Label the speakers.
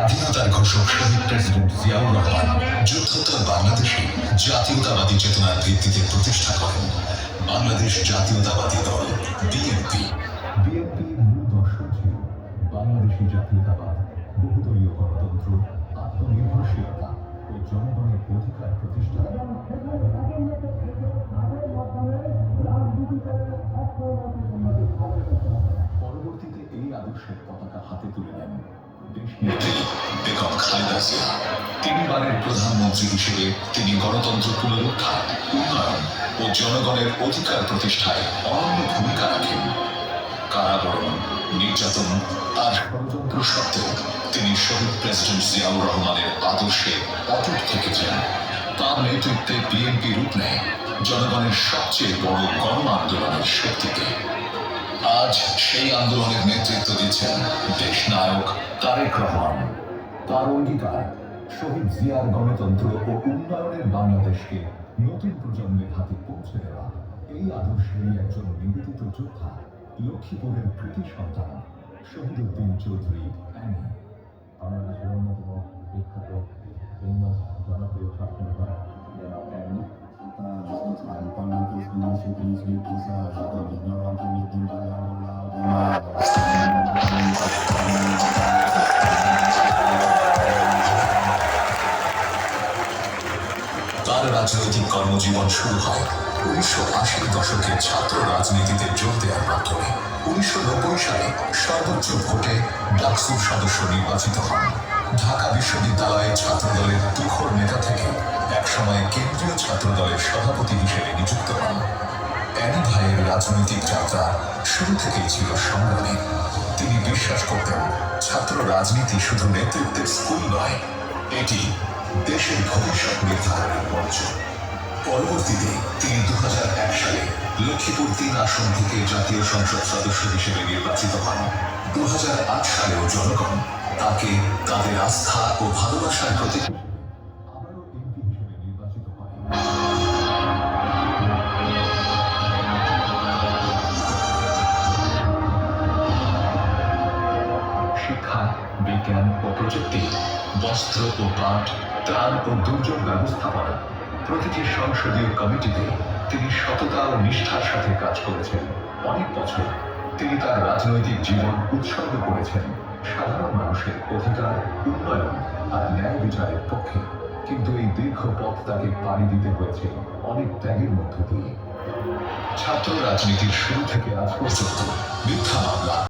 Speaker 1: স্বাধীনতার ঘোষক শহীদ প্রেসিডেন্ট জিয়াউর রহমান যুদ্ধোত্তর বাংলাদেশে জাতীয়তাবাদী চেতনার ভিত্তিতে প্রতিষ্ঠা করেন বাংলাদেশ জাতীয়তাবাদী দল বিএনপি। বিএনপির মূল দর্শন ছিল বাংলাদেশী জাতীয়তাবাদ, বহুদলীয় গণতন্ত্র, আত্মনির্ভরশীলতা ও জনগণের অধিকার প্রতিষ্ঠা। পরবর্তীতে এই আদর্শের পতাকা হাতে তুলে নেন দেশনেত্রী বেগম খালেদা জিয়া। তিনবারের প্রধানমন্ত্রী হিসেবে তিনি গণতন্ত্র পুনরুদ্ধার, উন্নয়ন ও জনগণের অধিকার প্রতিষ্ঠায় অনন্য ভূমিকা রাখেন। কারাবরণ, নির্যাতন আর ষড়যন্ত্র সত্ত্বেও তিনি শহীদ প্রেসিডেন্ট জিয়াউর রহমানের আদর্শে অটুট থেকেছেন। তার নেতৃত্বে বিএনপি রূপ নেয় জনগণের সবচেয়ে বড় গণ আন্দোলনের শক্তিতে। আজ সেই আন্দোলনের নেতৃত্ব দিচ্ছেন দেশ নায়ক তারেক রহমান। তার অঙ্গীকার শহীদ জিয়ার গণতন্ত্র ও উন্নয়নের বাংলাদেশকে নতুন প্রজন্মের হাতে পৌঁছে দেওয়া। এই আদর্শেরই একজন নিবেদিত যোদ্ধা লক্ষ্মীপুরের কৃতি সন্তান শহীদউদ্দিন চৌধুরী অ্যানি। বাংলাদেশের অন্যতম বিখ্যাত জনপ্রিয় ছাত্রনেতা অ্যানি। তার রাজনৈতিক কর্মজীবন শুরু হয় 1980-র দশকে ছাত্র রাজনীতিতে যোগ দেওয়ার মাধ্যমে। 1990 সালে সর্বোচ্চ ভোটে ডাকসুর সদস্য নির্বাচিত হন। ঢাকা বিশ্ববিদ্যালয়ে ছাত্রদলের তুখোড় নেতা থেকে একসময় কেন্দ্রীয় ছাত্রদলের সভাপতি হিসেবে নিযুক্ত হন। অ্যানি ভাইয়ের রাজনৈতিক যাত্রা শুরু থেকেই ছিল সংগ্রামী। তিনি বিশ্বাস করতেন ছাত্র রাজনীতি শুধু নেতৃত্বের স্কুল নয়, এটি দেশের ভবিষ্যৎ নির্ধারণের মঞ্চ। পরবর্তীতে তিনি 2001 সালে লক্ষ্মীপুর 3 আসন থেকে জাতীয় সংসদ সদস্য হিসেবে নির্বাচিত হন। 2008 সালেও জনগণ তাকে তাদের আস্থা ও ভালোবাসার প্রতীক আবারও এমপি হিসেবে নির্বাচিত হয়। শিক্ষা, বিজ্ঞান ও প্রযুক্তি, বস্ত্র ও পাট, ত্রাণ ও দুর্যোগ ব্যবস্থাপনা, প্রতিটি সংসদীয় কমিটিতে তিনি সততা ও নিষ্ঠার সাথে কাজ করেছেন। অনেক বছর তিনি তার রাজনৈতিক জীবন উৎসর্গ করেছেন সাধারণ মানুষের অধিকার, উন্নয়ন আর ন্যায় বিচারের পক্ষে। কিন্তু এই দীর্ঘ পথ তাকে পাড়ি দিতে হয়েছে অনেক ত্যাগের মধ্য দিয়ে। ছাত্র রাজনীতির শুরু থেকে আজ পর্যন্ত মিথ্যা মামলা,